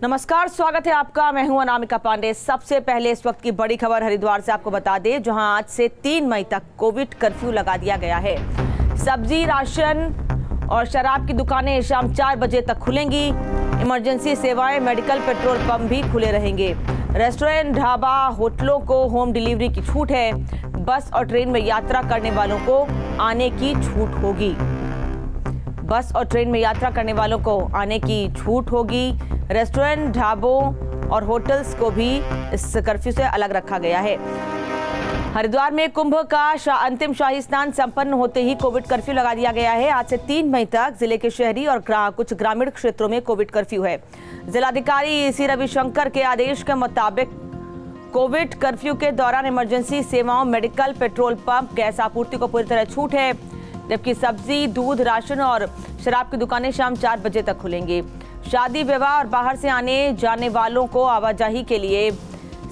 नमस्कार, स्वागत है आपका। मैं हूं अनामिका पांडे। सबसे पहले इस वक्त की बड़ी खबर हरिद्वार से आपको बता दें, जहां आज से 3 मई तक कोविड कर्फ्यू लगा दिया गया है। सब्जी, राशन और शराब की दुकानें शाम 4 बजे तक खुलेंगी। इमरजेंसी सेवाएं, मेडिकल, पेट्रोल पंप भी खुले रहेंगे। रेस्टोरेंट, ढाबा, होटलों को होम डिलीवरी की छूट है। बस और ट्रेन में यात्रा करने वालों को आने की छूट होगी। बस और ट्रेन में यात्रा करने वालों को आने की छूट होगी। रेस्टोरेंट, ढाबों और होटल्स को भी इस कर्फ्यू से अलग रखा गया है। हरिद्वार में कुंभ का अंतिम शाही स्नान संपन्न होते ही कोविड कर्फ्यू लगा दिया गया है। आज से 3 मई तक जिले के शहरी और कुछ ग्रामीण क्षेत्रों में कोविड कर्फ्यू है। जिलाधिकारी सी रविशंकर के आदेश के मुताबिक कोविड कर्फ्यू के दौरान इमरजेंसी सेवाओं, मेडिकल, पेट्रोल पंप, गैस आपूर्ति को पूरी तरह छूट है, जबकि सब्जी, दूध, राशन और शराब की दुकानें शाम 4 बजे तक खुलेंगी। शादी, विवाह और बाहर से आने जाने वालों को आवाजाही के लिए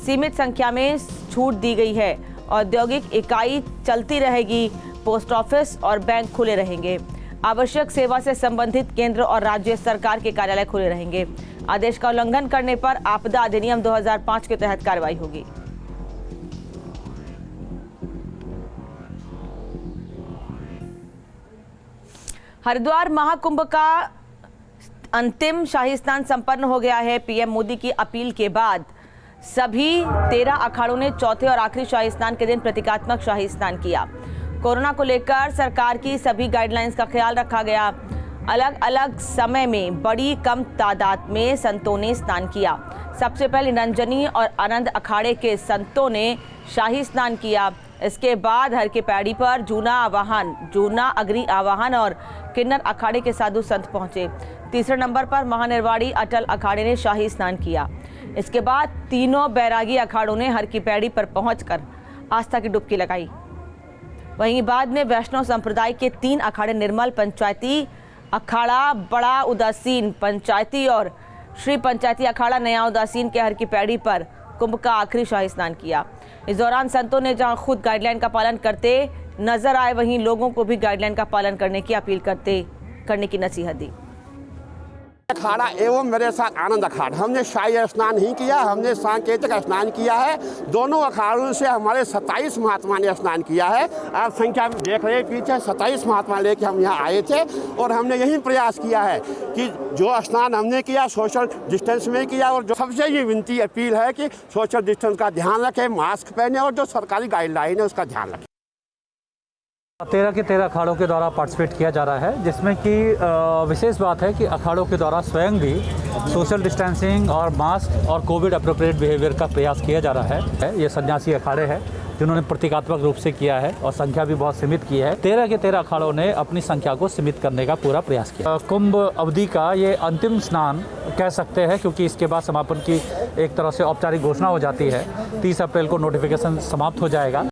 सीमित संख्या में छूट दी गई है। औद्योगिक इकाई चलती रहेगी। पोस्ट ऑफिस और बैंक खुले रहेंगे। आवश्यक सेवा से संबंधित केंद्र और राज्य सरकार के कार्यालय खुले रहेंगे। आदेश का उल्लंघन करने पर आपदा अधिनियम 2005 के तहत कार्रवाई होगी। हरिद्वार महाकुंभ का अंतिम शाही स्नान संपन्न हो गया है। पीएम मोदी की अपील के बाद सभी 13 अखाड़ों ने चौथे और आखिरी शाही स्नान के दिन प्रतीकात्मक शाही स्नान किया। कोरोना को लेकर सरकार की सभी गाइडलाइंस का ख्याल रखा गया। अलग अलग समय में बड़ी कम तादाद में संतों ने स्नान किया। सबसे पहले निरंजनी और आनंद अखाड़े के संतों ने शाही स्नान किया। इसके बाद हर की पैड़ी पर जूना अग्नि आवाहन और किन्नर अखाड़े के साधु संत पहुंचे। तीसरे नंबर पर महानिर्वाणी अटल अखाड़े ने शाही स्नान किया। इसके बाद तीनों बैरागी अखाड़ों ने हर की पैड़ी पर पहुंचकर आस्था की डुबकी लगाई। वहीं बाद में वैष्णव संप्रदाय के 3 अखाड़े, निर्मल पंचायती अखाड़ा, बड़ा उदासीन पंचायती और श्री पंचायती अखाड़ा नया उदासीन के हर की पैड़ी पर कुंभ का आखिरी शाही स्नान किया। इस दौरान संतों ने जहां खुद गाइडलाइन का पालन करते नजर आए, वहीं लोगों को भी गाइडलाइन का पालन करने की अपील करने की नसीहत दी। अखाड़ा एवं मेरे साथ आनंद अखाड़ा, हमने शाही स्नान नहीं किया, हमने सांकेतिक स्नान किया है। दोनों अखाड़ों से हमारे 27 महात्मा ने स्नान किया है। आप संख्या में देख रहे हैं, पीछे 27 महात्मा लेके हम यहाँ आए थे और हमने यही प्रयास किया है कि जो स्नान हमने किया सोशल डिस्टेंस में किया। और जो सबसे ये विनती अपील है कि सोशल डिस्टेंस का ध्यान रखें, मास्क पहने और जो सरकारी गाइडलाइन है उसका ध्यान रखें। 13 के 13 अखाड़ों के द्वारा पार्टिसिपेट किया जा रहा है, जिसमें कि विशेष बात है कि अखाड़ों के द्वारा स्वयं भी सोशल डिस्टेंसिंग और मास्क और कोविड अप्रोप्रिएट बिहेवियर का प्रयास किया जा रहा है। ये सन्यासी अखाड़े हैं जिन्होंने प्रतीकात्मक रूप से किया है और संख्या भी बहुत सीमित की है। 13 के 13 अखाड़ों ने अपनी संख्या को सीमित करने का पूरा प्रयास किया। कुंभ अवधि का ये अंतिम स्नान कह सकते हैं, क्योंकि इसके बाद समापन की एक तरह से औपचारिक घोषणा हो जाती है। 30 अप्रैल को नोटिफिकेशन समाप्त हो जाएगा।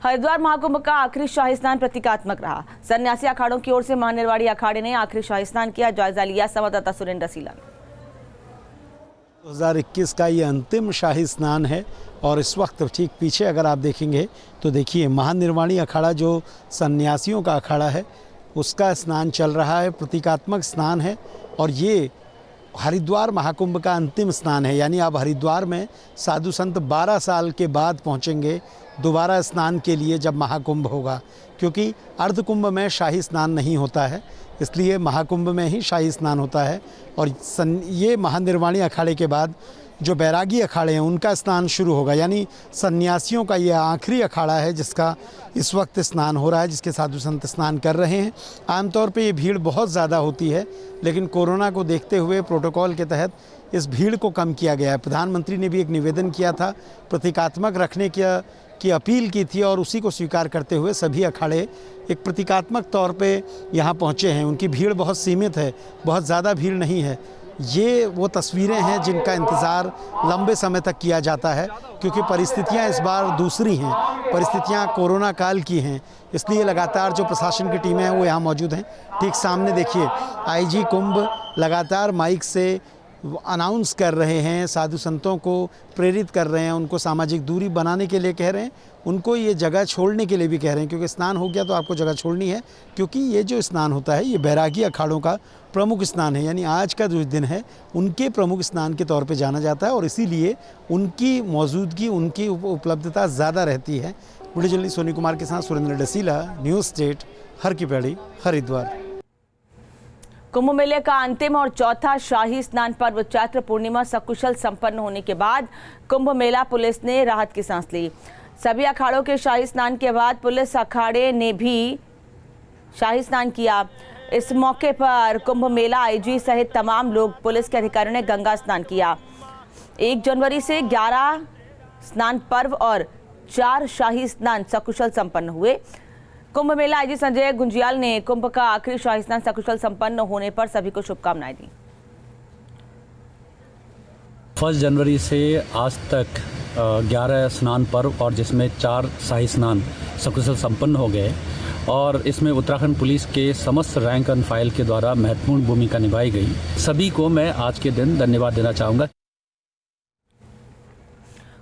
हरिद्वार महाकुंभ का आखिरी शाही स्नान प्रतीकात्मक रहा। सन्यासी अखाड़ों की ओर से महानिर्वाणी अखाड़े ने आखिरी शाही स्नान किया। जायजा लिया संवाददाता सुरेंद्र सीला। 2021 का ये अंतिम शाही स्नान है और इस वक्त ठीक पीछे अगर आप देखेंगे तो देखिए महानिर्वाणी अखाड़ा जो सन्यासियों का अखाड़ा है उसका स्नान चल रहा है। प्रतीकात्मक स्नान है और ये हरिद्वार महाकुंभ का अंतिम स्नान है। यानी अब हरिद्वार में साधु संत 12 साल के बाद पहुंचेंगे दोबारा स्नान के लिए जब महाकुंभ होगा, क्योंकि अर्धकुंभ में शाही स्नान नहीं होता है, इसलिए महाकुंभ में ही शाही स्नान होता है। और ये महानिर्वाणी अखाड़े के बाद जो बैरागी अखाड़े हैं उनका स्नान शुरू होगा। यानी सन्यासियों का ये आखिरी अखाड़ा है जिसका इस वक्त स्नान हो रहा है, जिसके साधु संत स्नान कर रहे हैं। आमतौर पे ये भीड़ बहुत ज़्यादा होती है, लेकिन कोरोना को देखते हुए प्रोटोकॉल के तहत इस भीड़ को कम किया गया है। प्रधानमंत्री ने भी एक निवेदन किया था, प्रतीकात्मक रखने की अपील की थी और उसी को स्वीकार करते हुए सभी अखाड़े एक प्रतीकात्मक तौर पे यहाँ पहुँचे हैं। उनकी भीड़ बहुत सीमित है, बहुत ज़्यादा भीड़ नहीं है। ये वो तस्वीरें हैं जिनका इंतज़ार लंबे समय तक किया जाता है, क्योंकि परिस्थितियाँ इस बार दूसरी हैं, परिस्थितियाँ कोरोना काल की हैं, इसलिए लगातार जो प्रशासन की टीमें हैं वो यहाँ मौजूद हैं। ठीक सामने देखिए आईजी कुंभ लगातार माइक से अनाउंस कर रहे हैं, साधु संतों को प्रेरित कर रहे हैं, उनको सामाजिक दूरी बनाने के लिए कह रहे हैं, उनको ये जगह छोड़ने के लिए भी कह रहे हैं, क्योंकि स्नान हो गया तो आपको जगह छोड़नी है। क्योंकि ये जो स्नान होता है ये बैरागी अखाड़ों का प्रमुख स्नान है, यानी आज का जो दिन है उनके प्रमुख स्नान के तौर पे जाना जाता है और इसीलिए उनकी मौजूदगी, उनकी उपलब्धता ज़्यादा रहती है। वीडियो जर्नलिस्ट सोनी कुमार के साथ सुरेंद्र डसीला, न्यूज़ स्टेट, हर की पैड़ी, हरिद्वार। कुंभ मेले का अंतिम और चौथा शाही स्नान पर्व चैत्र पूर्णिमा सकुशल संपन्न होने के बाद कुंभ मेला पुलिस ने राहत की सांस ली। सभी अखाड़ों के शाही स्नान के बाद पुलिस अखाड़े ने भी शाही स्नान किया। इस मौके पर कुंभ मेला आईजी सहित तमाम लोग, पुलिस के अधिकारियों ने गंगा स्नान किया। 1 जनवरी से 11 स्नान पर्व और 4 शाही स्नान सकुशल संपन्न हुए। कुंभ मेला आईजी संजय गुंजियाल ने कुंभ का आखिरी शाही स्नान सकुशल संपन्न होने पर सभी को शुभकामनाएं दी। 1 जनवरी से आज तक 11 स्नान पर्व और जिसमें 4 शाही स्नान सकुशल संपन्न हो गए और इसमें उत्तराखंड पुलिस के समस्त रैंक एंड फाइल के द्वारा महत्वपूर्ण भूमिका निभाई गई। सभी को मैं आज के दिन धन्यवाद देना चाहूँगा।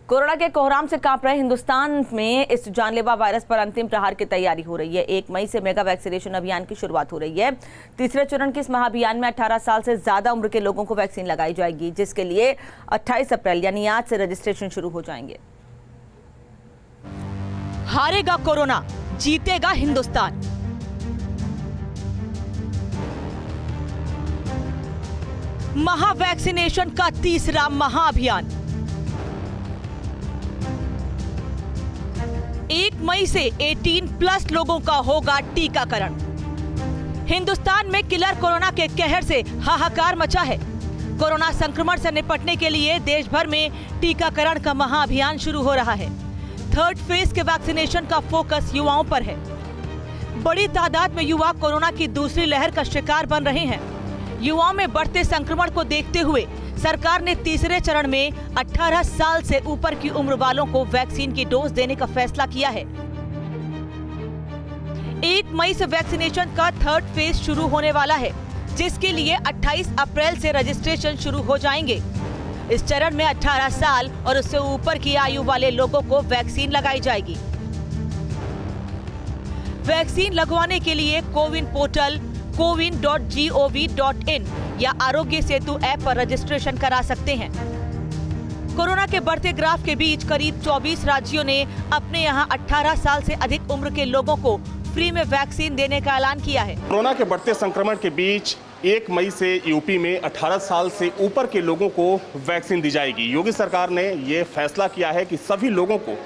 कोरोना के कोहराम से कांप रहे हिंदुस्तान में इस जानलेवा वायरस पर अंतिम प्रहार की तैयारी हो रही है। 1 मई से मेगा वैक्सीनेशन अभियान की शुरुआत हो रही है। तीसरे चरण के इस महाअभियान में 18 साल से ज्यादा उम्र के लोगों को वैक्सीन लगाई जाएगी, जिसके लिए 28 अप्रैल यानी आज से रजिस्ट्रेशन शुरू हो जाएंगे। हारेगा कोरोना, जीतेगा हिंदुस्तान। महा वैक्सीनेशन का तीसरा महाअभियान 1 मई से 18+ लोगों का होगा टीकाकरण। हिंदुस्तान में किलर कोरोना के कहर से हाहाकार मचा है। कोरोना संक्रमण से निपटने के लिए देश भर में टीकाकरण का महाअभियान शुरू हो रहा है। 3rd फेज के वैक्सीनेशन का फोकस युवाओं पर है। बड़ी तादाद में युवा कोरोना की दूसरी लहर का शिकार बन रहे हैं। युवाओं में बढ़ते संक्रमण को देखते हुए सरकार ने तीसरे चरण में 18 साल से ऊपर की उम्र वालों को वैक्सीन की डोज देने का फैसला किया है। 1 मई से वैक्सीनेशन का 3rd फेज शुरू होने वाला है, जिसके लिए 28 अप्रैल से रजिस्ट्रेशन शुरू हो जाएंगे। इस चरण में 18 साल और उससे ऊपर की आयु वाले लोगों को वैक्सीन लगाई जाएगी। वैक्सीन लगवाने के लिए कोविन पोर्टल cowin.gov.in या आरोग्य सेतु ऐप पर रजिस्ट्रेशन करा सकते हैं। कोरोना के बढ़ते ग्राफ के बीच करीब 24 राज्यों ने अपने यहां 18 साल से अधिक उम्र के लोगों को फ्री में वैक्सीन देने का ऐलान किया है। कोरोना के बढ़ते संक्रमण के बीच 1 मई से यूपी में 18 साल से ऊपर के लोगों को वैक्सीन दी जाएगी। योगी सरकार ने ये फैसला किया है कि सभी लोगों को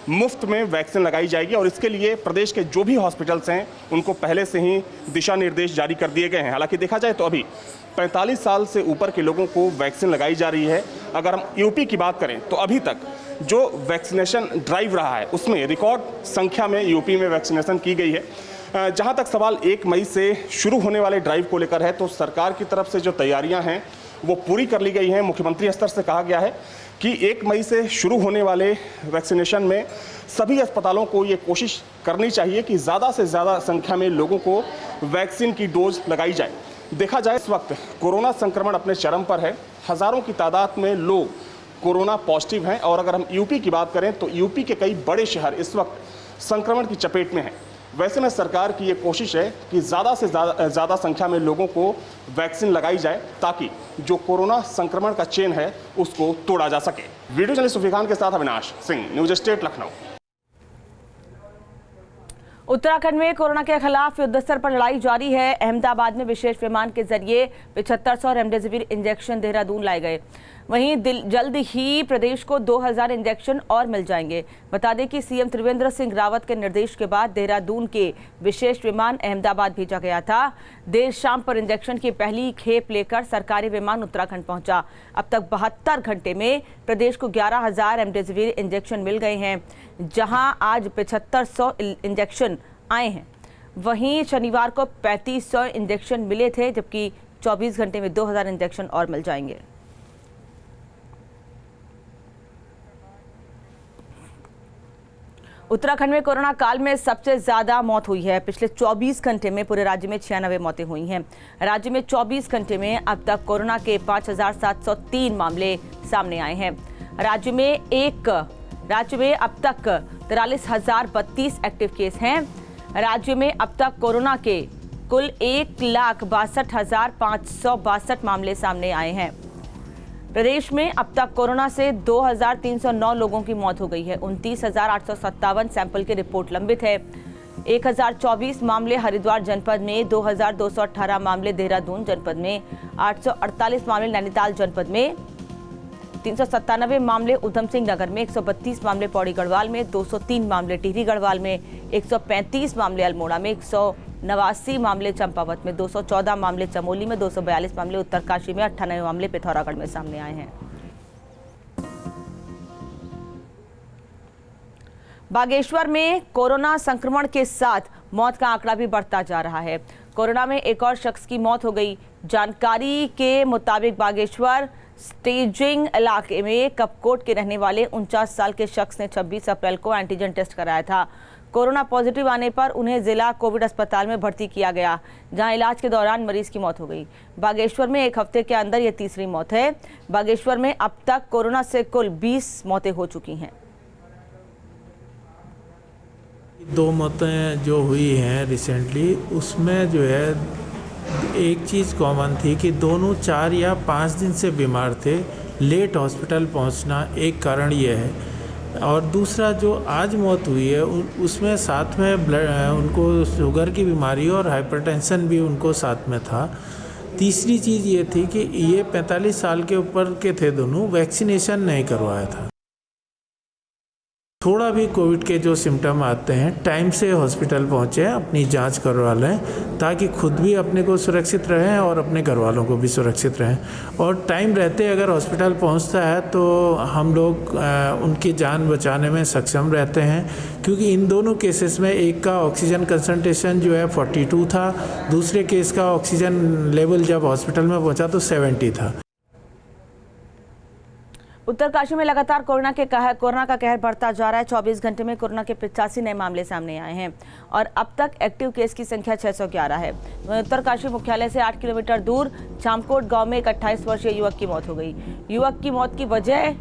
मुफ्त में वैक्सीन लगाई जाएगी और इसके लिए प्रदेश के जो भी हॉस्पिटल्स हैं उनको पहले से ही दिशा निर्देश जारी कर दिए गए हैं। हालांकि देखा जाए तो अभी 45 साल से ऊपर के लोगों को वैक्सीन लगाई जा रही है। अगर हम यूपी की बात करें तो अभी तक जो वैक्सीनेशन ड्राइव रहा है उसमें रिकॉर्ड संख्या में यूपी में वैक्सीनेशन की गई है। जहां तक सवाल 1 मई से शुरू होने वाले ड्राइव को लेकर है तो सरकार की तरफ से जो तैयारियां हैं वो पूरी कर ली गई हैं। मुख्यमंत्री स्तर से कहा गया है कि 1 मई से शुरू होने वाले वैक्सीनेशन में सभी अस्पतालों को ये कोशिश करनी चाहिए कि ज़्यादा से ज़्यादा संख्या में लोगों को वैक्सीन की डोज लगाई जाए। देखा जाए इस वक्त कोरोना संक्रमण अपने चरम पर है। हज़ारों की तादाद में लोग कोरोना पॉजिटिव हैं और अगर हम यूपी की बात करें तो यूपी के कई बड़े शहर इस वक्त संक्रमण की चपेट में हैं। वैसे में सरकार की ये कोशिश है कि ज़्यादा से ज़्यादा संख्या में लोगों को वैक्सीन लगाई जाए ताकि जो कोरोना संक्रमण का चेन है उसको तोड़ा जा सके। वीडियो जर्नलिस्ट सुफी खान के साथ अविनाश सिंह, न्यूज स्टेट, लखनऊ। उत्तराखंड में कोरोना के खिलाफ युद्धस्तर पर लड़ाई जारी है। अहमदाबाद में विशेष विमान के जरिए 7500 रेमडेसिविर इंजेक्शन देहरादून लाए गए। वहीं जल्द ही प्रदेश को 2000 इंजेक्शन और मिल जाएंगे। बता दें कि सीएम त्रिवेंद्र सिंह रावत के निर्देश के बाद देहरादून के विशेष विमान अहमदाबाद भेजा गया था। देर शाम पर इंजेक्शन की पहली खेप लेकर सरकारी विमान उत्तराखंड पहुंचा। अब तक 72 घंटे में प्रदेश को 11000 रेमडेसिविर इंजेक्शन मिल गए हैं, जहां आज 7500 इंजेक्शन आए हैं। वहीं शनिवार को 3500 इंजेक्शन मिले थे, जबकि 24 घंटे में 2000 इंजेक्शन और मिल जाएंगे। उत्तराखंड में कोरोना काल में सबसे ज्यादा मौत हुई है। पिछले 24 घंटे में पूरे राज्य में 96 मौतें हुई हैं। राज्य में 24 घंटे में अब तक कोरोना के 5,703 मामले सामने आए हैं। राज्य में अब तक 43,032 एक्टिव केस हैं। राज्य में अब तक कोरोना के कुल 1,62,562 मामले सामने आए हैं। प्रदेश में अब तक कोरोना से 2,309 लोगों की मौत हो गई है। 29,857 सैंपल की रिपोर्ट लंबित है। 1,024 मामले हरिद्वार जनपद में, 2,218 मामले देहरादून जनपद में, 848 मामले नैनीताल जनपद में, 397 मामले उधम सिंह नगर में, 132 मामले पौड़ी गढ़वाल में, 203 मामले टिहरी गढ़वाल में, 135 मामले अल्मोड़ा में, 189 मामले चंपावत में, 214 मामले चमोली में, 242 मामले उत्तरकाशी में, 98 मामले पिथौरागढ़ में सामने आए हैं। बागेश्वर में कोरोना संक्रमण के साथ मौत का आंकड़ा भी बढ़ता जा रहा है। कोरोना में एक और शख्स की मौत हो गई। जानकारी के मुताबिक बागेश्वर स्टेजिंग इलाके में कपकोट के रहने वाले 49 साल के शख्स ने 26 अप्रैल को एंटीजन टेस्ट कराया था। कोरोना पॉजिटिव आने पर उन्हें जिला कोविड अस्पताल में भर्ती किया गया, जहां इलाज के दौरान मरीज की मौत हो गई। बागेश्वर में एक हफ्ते के अंदर यह तीसरी मौत है। बागेश्वर में अब तक कोरोना से कुल 20 मौतें हो चुकी हैं। 2 मौतें जो हुई हैं रिसेंटली, उसमें जो है एक चीज़ कॉमन थी कि दोनों 4 या 5 दिन से बीमार थे। लेट हॉस्पिटल पहुंचना एक कारण ये है, और दूसरा जो आज मौत हुई है उसमें साथ में उनको शुगर की बीमारी और हाइपरटेंशन भी उनको साथ में था। तीसरी चीज़ ये थी कि ये 45 साल के ऊपर के थे दोनों, वैक्सीनेशन नहीं करवाया था। थोड़ा भी कोविड के जो सिम्टम आते हैं टाइम से हॉस्पिटल पहुँचें, अपनी जांच करवा लें, ताकि खुद भी अपने को सुरक्षित रहें और अपने घर वालों को भी सुरक्षित रहें। और टाइम रहते अगर हॉस्पिटल पहुँचता है तो हम लोग उनकी जान बचाने में सक्षम रहते हैं, क्योंकि इन दोनों केसेस में एक का ऑक्सीजन कंसंट्रेशन जो है 42 था, दूसरे केस का ऑक्सीजन लेवल जब हॉस्पिटल में पहुँचा तो 70 था। उत्तरकाशी में लगातार कोरोना का कहर बढ़ता जा रहा है। 24 घंटे में कोरोना के 85 नए मामले सामने आए हैं और अब तक एक्टिव केस की संख्या 611 है। उत्तरकाशी मुख्यालय से 8 किलोमीटर दूर चामकोट गांव में एक 28 वर्षीय युवक की मौत हो गई। युवक की मौत की वजह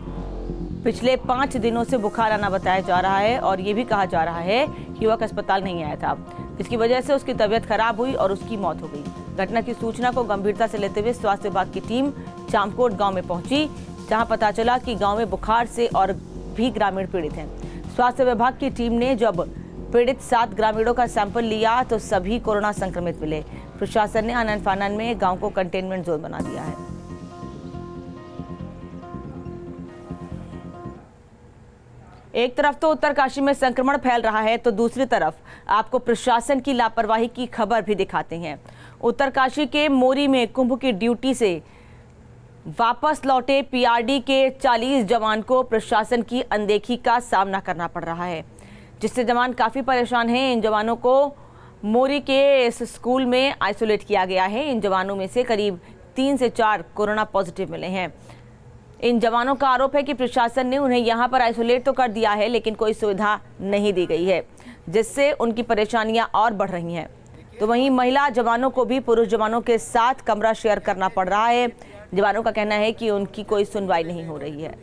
पिछले 5 दिनों से बुखार आना बताया जा रहा है और ये भी कहा जा रहा है कि युवक अस्पताल नहीं आया था, इसकी वजह से उसकी तबीयत खराब हुई और उसकी मौत हो गई। घटना की सूचना को गंभीरता से लेते हुए स्वास्थ्य विभाग की टीम चामकोट गाँव में पहुंची, जहां पता चला कि गांव में बुखार से और भी ग्रामीण पीड़ित हैं। स्वास्थ्य विभाग की टीम ने जब पीड़ित 7 ग्रामीणों का सैंपल लिया तो सभी कोरोना संक्रमित मिले। प्रशासन ने आनन फानन में गांव को कंटेनमेंट जोन बना दिया है। एक तरफ तो उत्तरकाशी में संक्रमण फैल रहा है तो दूसरी तरफ आपको प्रशासन की लापरवाही की खबर भी दिखाते हैं। उत्तरकाशी के मोरी में कुंभ की ड्यूटी से वापस लौटे पीआरडी के 40 जवान को प्रशासन की अनदेखी का सामना करना पड़ रहा है, जिससे जवान काफ़ी परेशान हैं। इन जवानों को मोरी के इस स्कूल में आइसोलेट किया गया है। इन जवानों में से करीब 3 से 4 कोरोना पॉजिटिव मिले हैं। इन जवानों का आरोप है कि प्रशासन ने उन्हें यहां पर आइसोलेट तो कर दिया है, लेकिन कोई सुविधा नहीं दी गई है, जिससे उनकी परेशानियां और बढ़ रही हैं। तो वहीं महिला जवानों को भी पुरुष जवानों के साथ कमरा शेयर करना पड़ रहा है। जवानों का कहना है कि उनकी कोई सुनवाई नहीं हो रही है।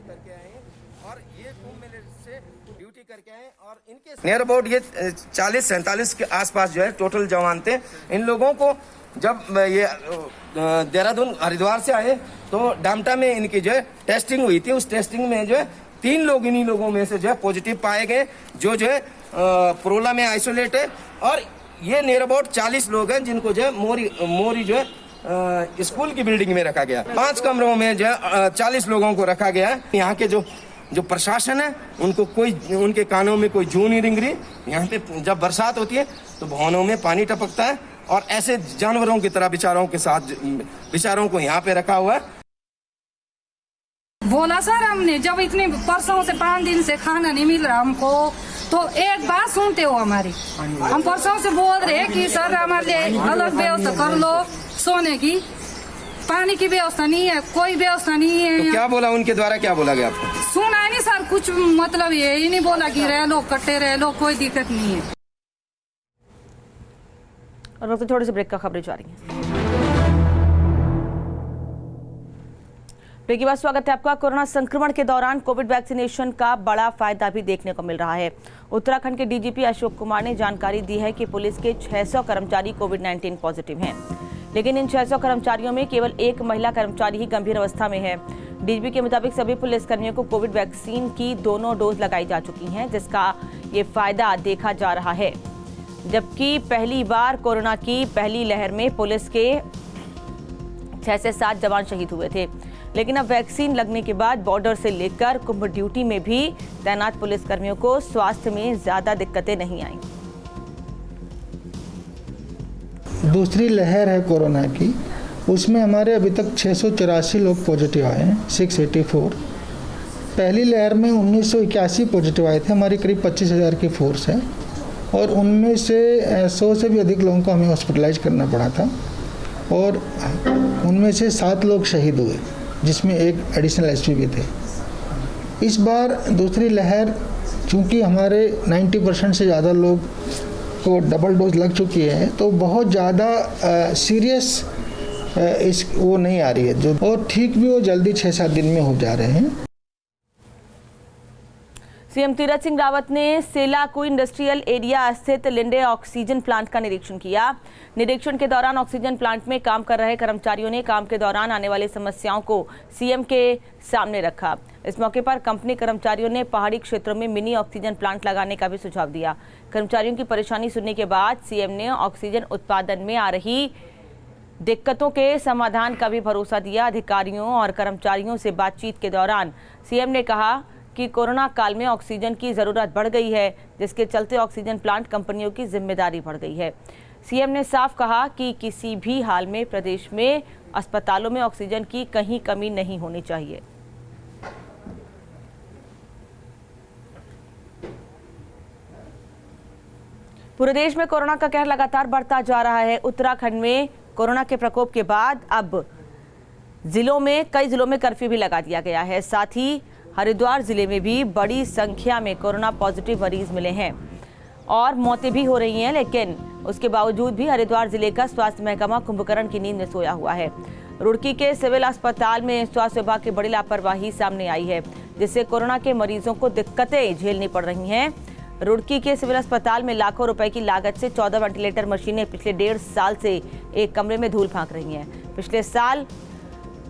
नियर अबाउट ये 40-47 के आसपास जो है टोटल जवान थे। इन लोगों को जब ये देहरादून हरिद्वार से आए तो डामटा में इनकी जो है टेस्टिंग हुई थी। उस टेस्टिंग में जो है 3 लोग इन्हीं लोगों में से जो है पॉजिटिव पाए गए, जो है पुरोला में आइसोलेट है। और ये नियर अबाउट 40 लोग हैं जिनको जो है मोरी जो है स्कूल की बिल्डिंग में रखा गया। 5 कमरों में जो है 40 लोगों को रखा गया है। यहाँ के जो प्रशासन है उनको उनके कानों में कोई जू नहीं रिंग रही। यहाँ पे जब बरसात होती है तो भवनों में पानी टपकता है और ऐसे जानवरों की तरह बेचारों को यहाँ पे रखा हुआ है। बोला सर हमने, जब इतने परसों से 5 दिन से खाना नहीं मिल रहा हमको, तो एक बात सुनते हो हमारी। हम परसों से बोल रहे हैं कि सर हमारे लिए अलग व्यवस्था कर लो, सोने की, पानी की व्यवस्था नहीं है, कोई व्यवस्था नहीं है। तो क्या बोला उनके द्वारा, क्या बोला गया आपको? सुना नहीं नहीं सर, कुछ मतलब ये ही नहीं बोला कि रह लो, कट्टे रह लो, कोई दिक्कत नहीं है। और वक्त थोड़े से ब्रेक का खबरें जारी हैं। ब्रेक के बाद स्वागत है आपका। कोरोना संक्रमण के दौरान कोविड वैक्सीनेशन का बड़ा फायदा भी देखने को मिल रहा है। उत्तराखंड के डीजीपी अशोक कुमार ने जानकारी दी है कि पुलिस के 600 कर्मचारी कोविड-19 पॉजिटिव हैं, लेकिन इन 600 कर्मचारियों में केवल एक महिला कर्मचारी ही गंभीर अवस्था में है। डीजीपी के मुताबिक सभी पुलिसकर्मियों को कोविड वैक्सीन की दोनों डोज लगाई जा चुकी हैं, जिसका ये फायदा देखा जा रहा है। जबकि पहली बार कोरोना की पहली लहर में पुलिस के 6 से 7 जवान शहीद हुए थे, लेकिन अब वैक्सीन लगने के बाद बॉर्डर से लेकर कुंभ ड्यूटी में भी तैनात पुलिसकर्मियों को स्वास्थ्य में ज्यादा दिक्कतें नहीं आई। दूसरी लहर है कोरोना की, उसमें हमारे अभी तक 684 लोग पॉजिटिव आए हैं, 684। पहली लहर में 1981 पॉजिटिव आए थे। हमारी करीब 25,000 की फोर्स है और उनमें से 100 से भी अधिक लोगों को हमें हॉस्पिटलाइज करना पड़ा था और उनमें से 7 लोग शहीद हुए, जिसमें एक एडिशनल एसपी भी थे। इस बार दूसरी लहर, चूँकि हमारे 90% से ज़्यादा लोग को डबल डोज लग चुकी है, तो बहुत ज़्यादा सीरियस वो नहीं आ रही है जो, और ठीक भी वो जल्दी 6-7 दिन में हो जा रहे हैं। सीएम तीरथ सिंह रावत ने सेलाकू इंडस्ट्रियल एरिया स्थित लिंडे ऑक्सीजन प्लांट का निरीक्षण किया। निरीक्षण के दौरान ऑक्सीजन प्लांट में काम कर रहे कर्मचारियों ने काम के दौरान आने वाली समस्याओं को सीएम के सामने रखा। इस मौके पर कंपनी कर्मचारियों ने पहाड़ी क्षेत्रों में मिनी ऑक्सीजन प्लांट लगाने का भी सुझाव दिया। कर्मचारियों की परेशानी सुनने के बाद सीएम ने ऑक्सीजन उत्पादन में आ रही दिक्कतों के समाधान का भी भरोसा दिया। अधिकारियों और कर्मचारियों से बातचीत के दौरान सीएम ने कहा कि कोरोना काल में ऑक्सीजन की ज़रूरत बढ़ गई है, जिसके चलते ऑक्सीजन प्लांट कंपनियों की जिम्मेदारी बढ़ गई है। सीएम ने साफ कहा कि किसी भी हाल में प्रदेश में अस्पतालों में ऑक्सीजन की कहीं कमी नहीं होनी चाहिए। पूरे देश में कोरोना का कहर लगातार बढ़ता जा रहा है। उत्तराखंड में कोरोना के प्रकोप के बाद अब कई जिलों में कर्फ्यू भी लगा दिया गया है। साथ ही हरिद्वार जिले में भी बड़ी संख्या में कोरोना पॉजिटिव मरीज मिले हैं और मौतें भी हो रही हैं, लेकिन उसके बावजूद भी हरिद्वार जिले का स्वास्थ्य महकमा कुंभकर्ण की नींद में सोया हुआ है। रुड़की के सिविल अस्पताल में स्वास्थ्य विभाग की बड़ी लापरवाही सामने आई है, जिससे कोरोना के मरीजों को दिक्कतें झेलनी पड़ रही हैं। रुड़की के सिविल अस्पताल में लाखों रुपए की लागत से 14 वेंटिलेटर मशीनें पिछले 1.5 साल से एक कमरे में धूल फांक रही हैं। पिछले साल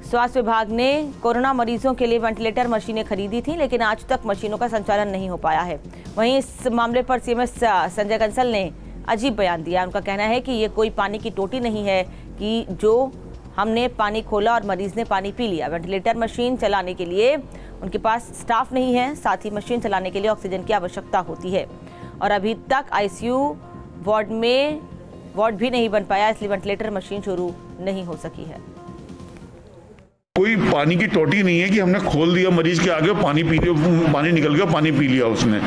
स्वास्थ्य विभाग ने कोरोना मरीजों के लिए वेंटिलेटर मशीनें खरीदी थी, लेकिन आज तक मशीनों का संचालन नहीं हो पाया है। वहीं इस मामले पर सीएमएस संजय कंसल ने अजीब बयान दिया। उनका कहना है कि ये कोई पानी की टोटी नहीं है कि जो हमने पानी खोला और मरीज ने पानी पी लिया। वेंटिलेटर मशीन चलाने के लिए उनके पास स्टाफ नहीं है, साथ ही मशीन चलाने के लिए ऑक्सीजन की आवश्यकता होती है और अभी तक आईसीयू वार्ड भी नहीं बन पाया, इसलिए वेंटिलेटर मशीन शुरू नहीं हो सकी है। कोई पानी की टोटी नहीं है कि हमने खोल दिया मरीज के आगे, पानी निकल गया, पानी पी लिया उसने।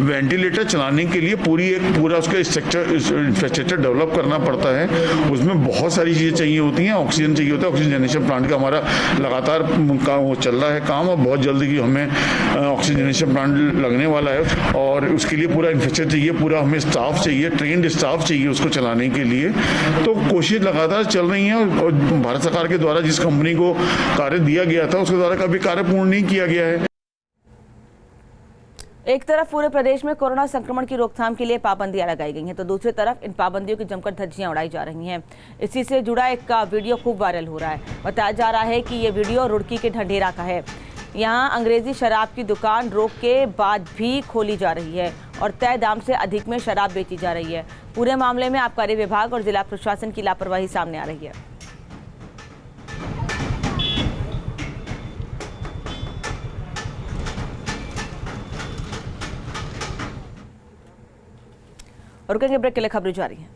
वेंटिलेटर चलाने के लिए पूरा उसका इंफ्रास्ट्रक्चर डेवलप करना पड़ता है। उसमें बहुत सारी चीज़ें चाहिए होती हैं। ऑक्सीजन चाहिए होता है। ऑक्सीजन जनरेशन प्लांट का हमारा लगातार वो चल रहा है काम, और बहुत जल्दी की हमें ऑक्सीजन जनरेशन प्लांट लगने वाला है और उसके लिए पूरा इंफ्रास्ट्रक्चर चाहिए, पूरा हमें स्टाफ चाहिए, ट्रेंड स्टाफ चाहिए उसको चलाने के लिए। तो कोशिश लगातार चल रही है और भारत सरकार के द्वारा जिस कंपनी को कार्य दिया गया था उसके द्वारा कभी कार्य पूर्ण नहीं किया गया है। एक तरफ पूरे प्रदेश में कोरोना संक्रमण की रोकथाम के लिए पाबंदियां लगाई गई हैं, तो दूसरी तरफ इन पाबंदियों की जमकर धज्जियां उड़ाई जा रही हैं। इसी से जुड़ा एक वीडियो खूब वायरल हो रहा है। बताया जा रहा है कि ये वीडियो रुड़की के ढंढेरा का है। यहाँ अंग्रेजी शराब की दुकान रोक के बाद भी खोली जा रही है और तय दाम से अधिक में शराब बेची जा रही है। पूरे मामले में आबकारी विभाग और जिला प्रशासन की लापरवाही सामने आ रही है। और रुकेंगे ब्रेक के लिए, खबरें जारी हैं।